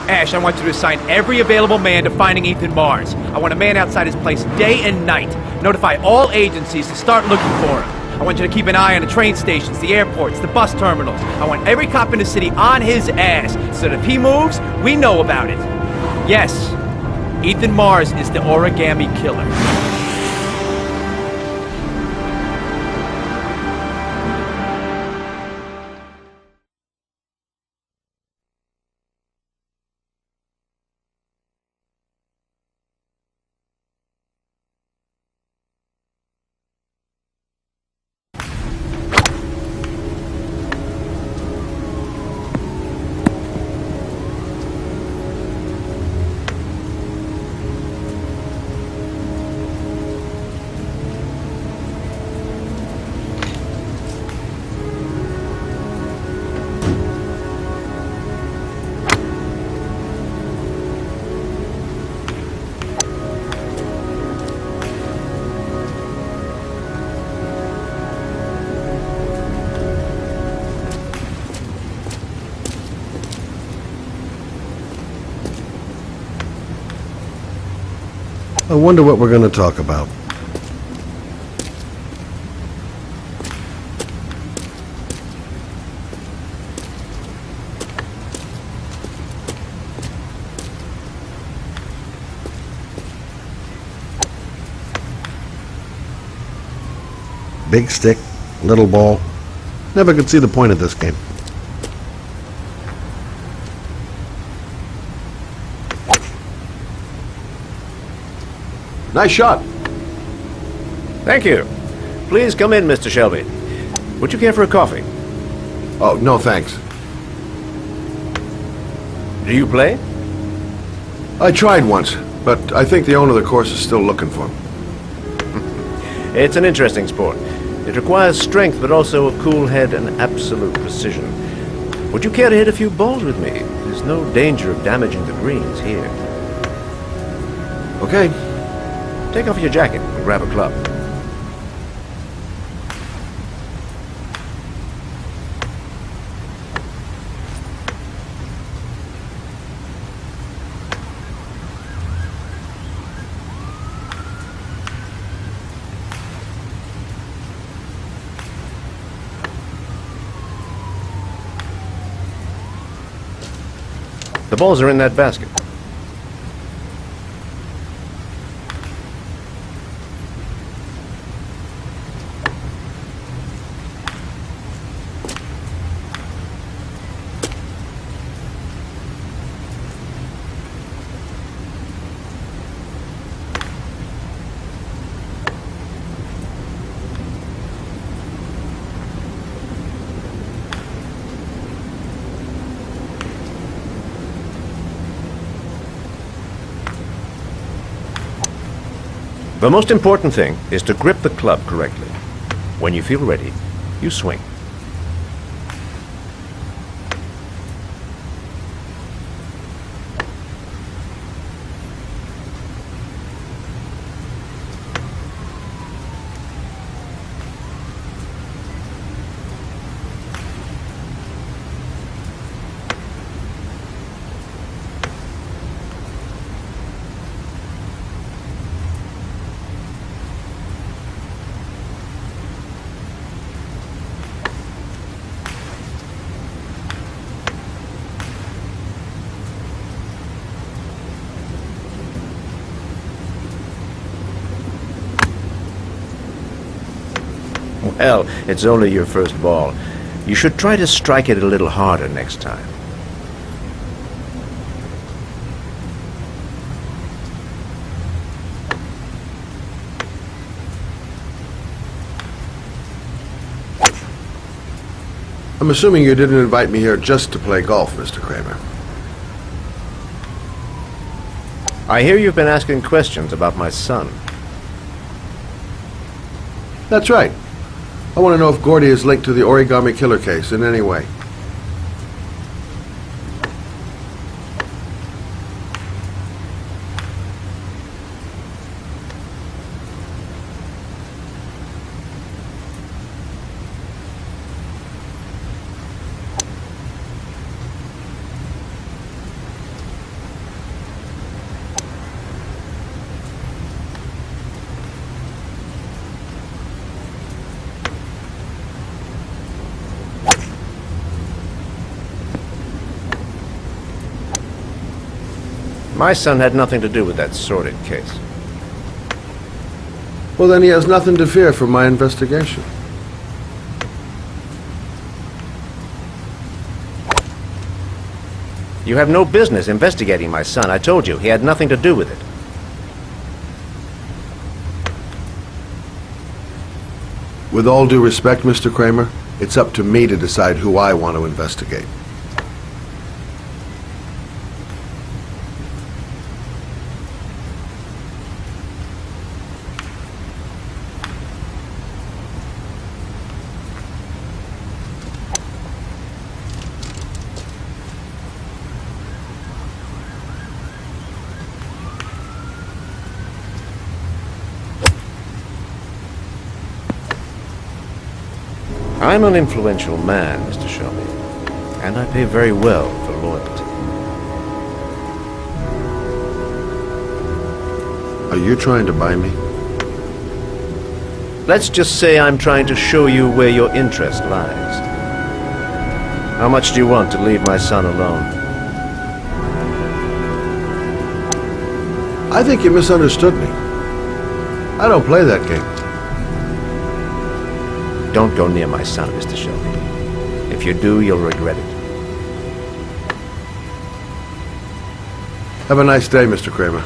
Ash, I want you to assign every available man to finding Ethan Mars. I want a man outside his place day and night. Notify all agencies to start looking for him. I want you to keep an eye on the train stations, the airports, the bus terminals. I want every cop in the city on his ass, so that if he moves, we know about it. Yes, Ethan Mars is the Origami Killer. I wonder what we're going to talk about. Big stick, little ball. Never could see the point of this game. Nice shot. Thank you. Please come in, Mr. Shelby. Would you care for a coffee? Oh, no thanks. Do you play? I tried once, but I think the owner of the course is still looking for me. It's an interesting sport. It requires strength, but also a cool head and absolute precision. Would you care to hit a few balls with me? There's no danger of damaging the greens here. Okay. Take off your jacket and grab a club. The balls are in that basket. The most important thing is to grip the club correctly. When you feel ready, you swing. Well, it's only your first ball. You should try to strike it a little harder next time. I'm assuming you didn't invite me here just to play golf, Mr. Kramer. I hear you've been asking questions about my son. That's right. I want to know if Gordy is linked to the Origami Killer case in any way. My son had nothing to do with that sordid case. Well, then he has nothing to fear from my investigation. You have no business investigating my son. I told you, he had nothing to do with it. With all due respect, Mr. Kramer, it's up to me to decide who I want to investigate. I'm an influential man, Mr. Shelby, and I pay very well for loyalty. Are you trying to buy me? Let's just say I'm trying to show you where your interest lies. How much do you want to leave my son alone? I think you misunderstood me. I don't play that game. Don't go near my son, Mr. Shelby. If you do, you'll regret it. Have a nice day, Mr. Kramer.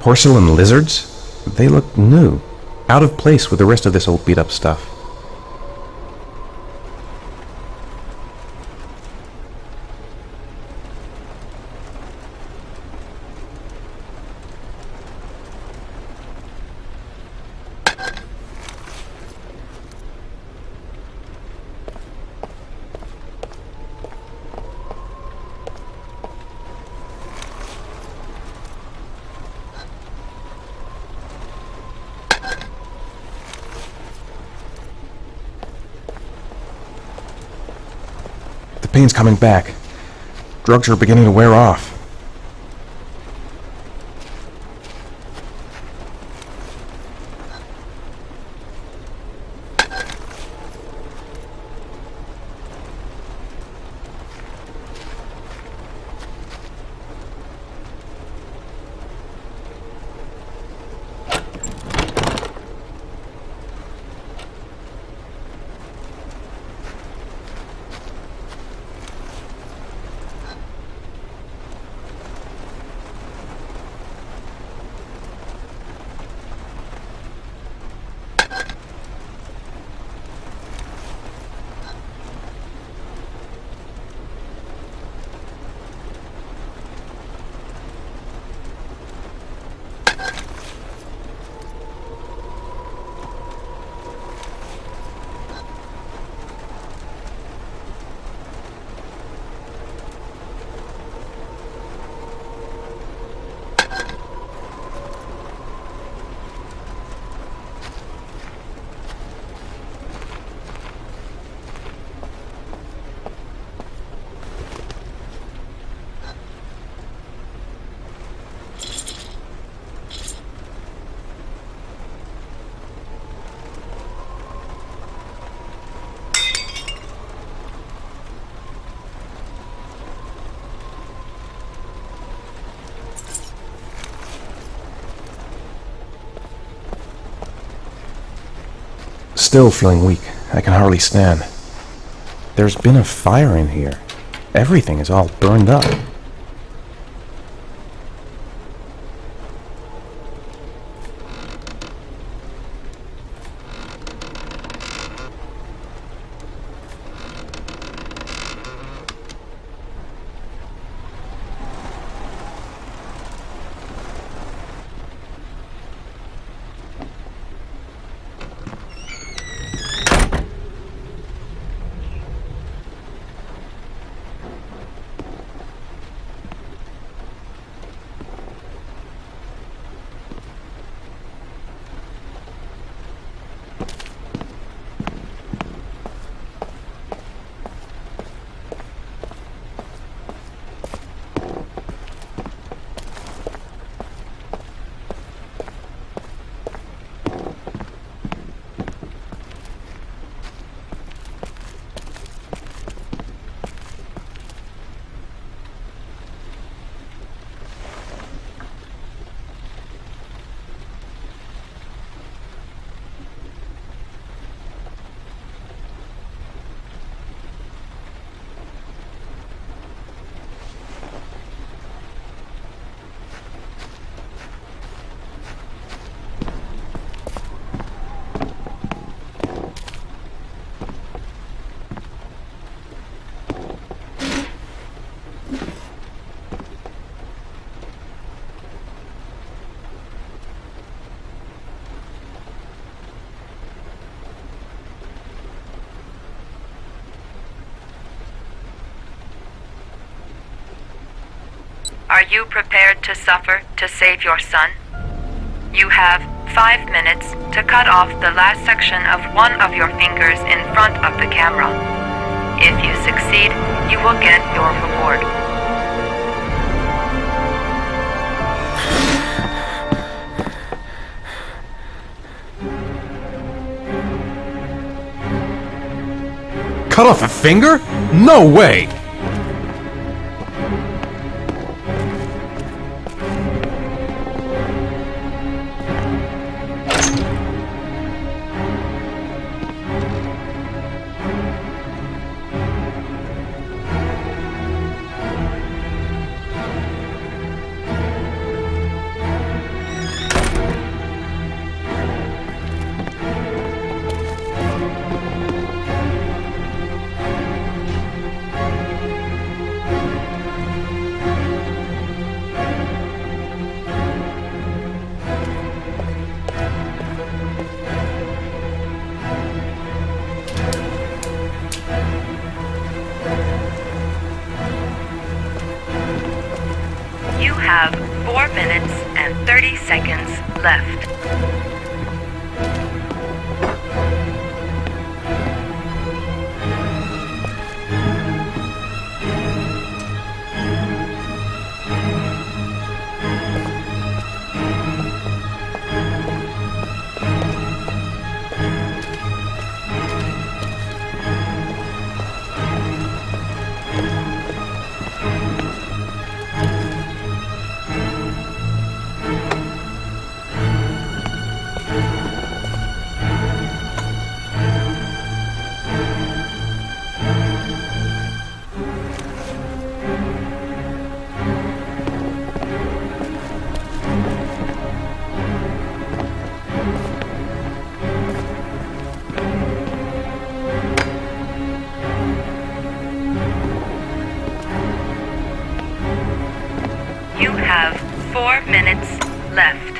Porcelain lizards? They look new, out of place with the rest of this old beat-up stuff. The pain's coming back. Drugs are beginning to wear off. still feeling weak. I can hardly stand. There's been a fire in here. Everything is all burned up. Are you prepared to suffer to save your son? You have 5 minutes to cut off the last section of one of your fingers in front of the camera. If you succeed, you will get your reward. Cut off a finger? No way! You have 4 minutes and 30 seconds left. You have 4 minutes left.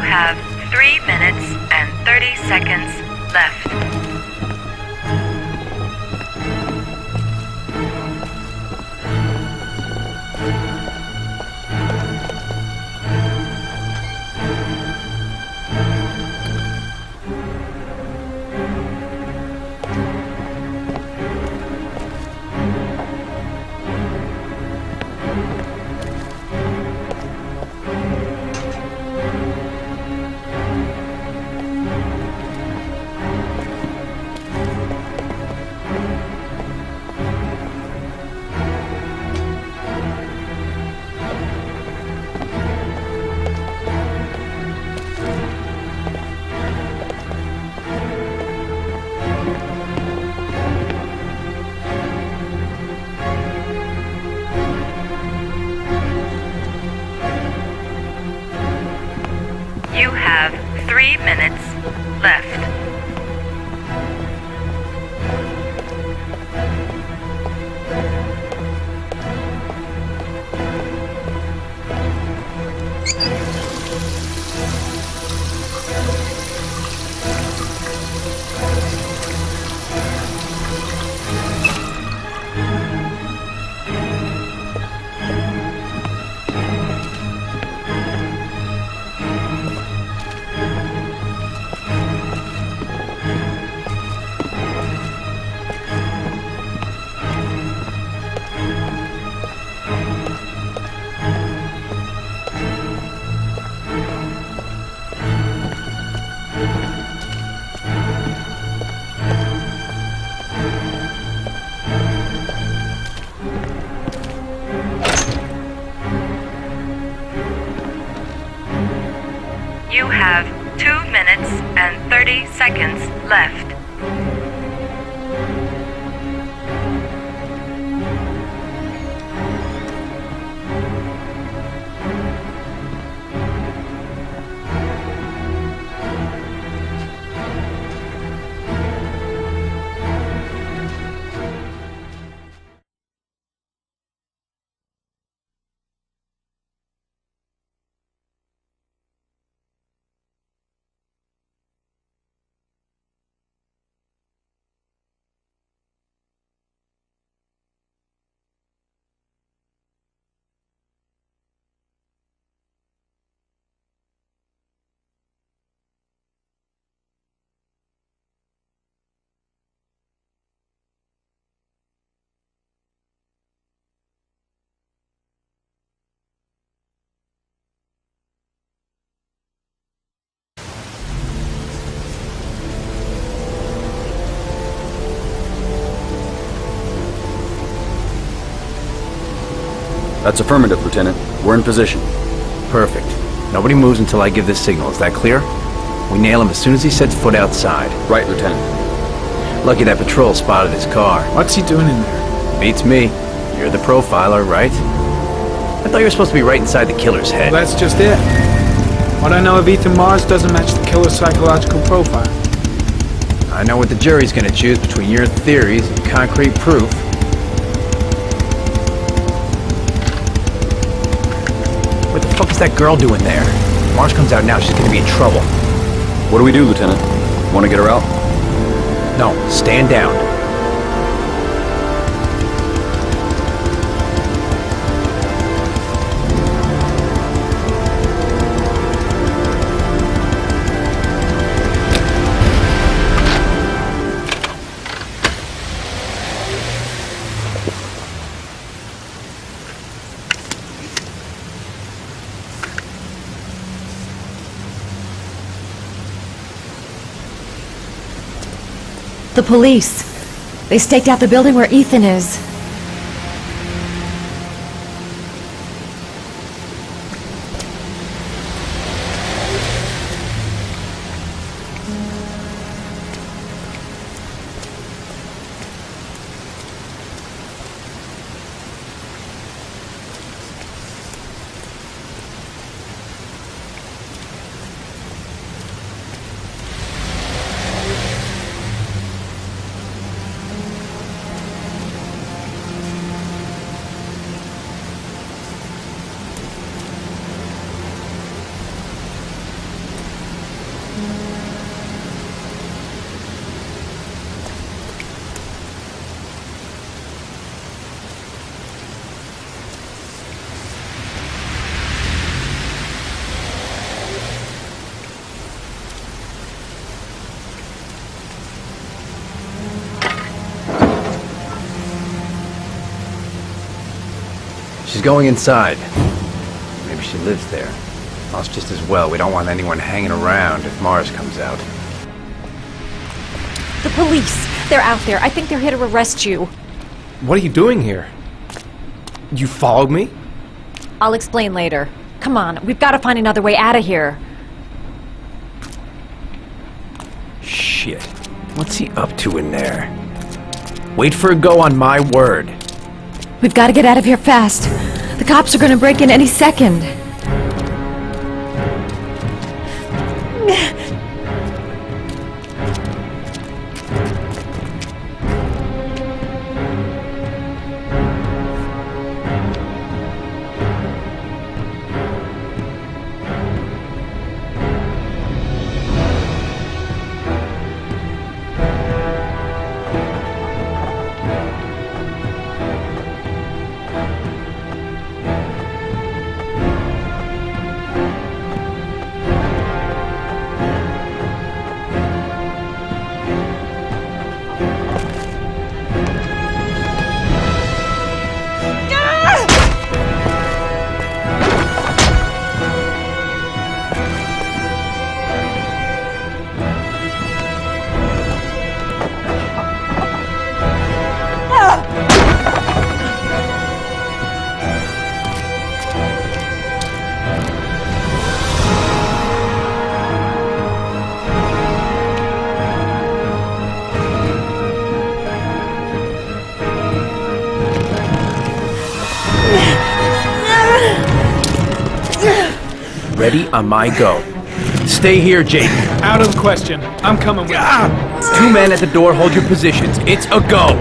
have 3 minutes and 30 seconds left. You have 3 minutes left. You have 2 minutes and 30 seconds left. That's affirmative, Lieutenant. We're in position. Perfect. Nobody moves until I give the signal. Is that clear? We nail him as soon as he sets foot outside. Right, Lieutenant. Lucky that patrol spotted his car. What's he doing in there? Beats me. You're the profiler, right? I thought you were supposed to be right inside the killer's head. Well, that's just it. What I know of Ethan Mars doesn't match the killer's psychological profile. I know what the jury's gonna choose between your theories and concrete proof. What the fuck is that girl doing there? If Mars comes out now, she's gonna be in trouble. What do we do, Lieutenant? Want to get her out? No, stand down. The police. They staked out the building where Ethan is. She's going inside. Maybe she lives there. Well, it's just as well. We don't want anyone hanging around if Mars comes out. The police! They're out there. I think they're here to arrest you. What are you doing here? You followed me? I'll explain later. Come on, we've got to find another way out of here. Shit. What's he up to in there? Wait for a go on my word. We've got to get out of here fast. The cops are going to break in any second. Ready on my go. Stay here, Jake. Out of the question. I'm coming with you. 2 men at the door, hold your positions. It's a go.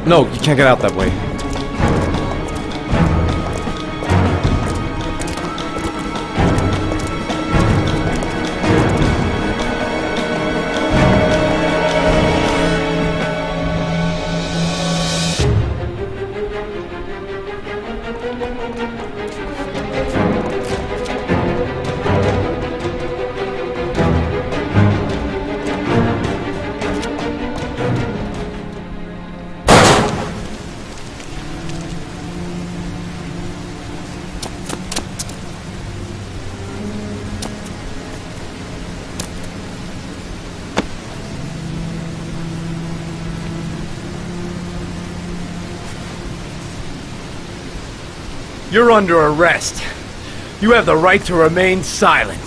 No, you can't get out that way. You're under arrest. You have the right to remain silent.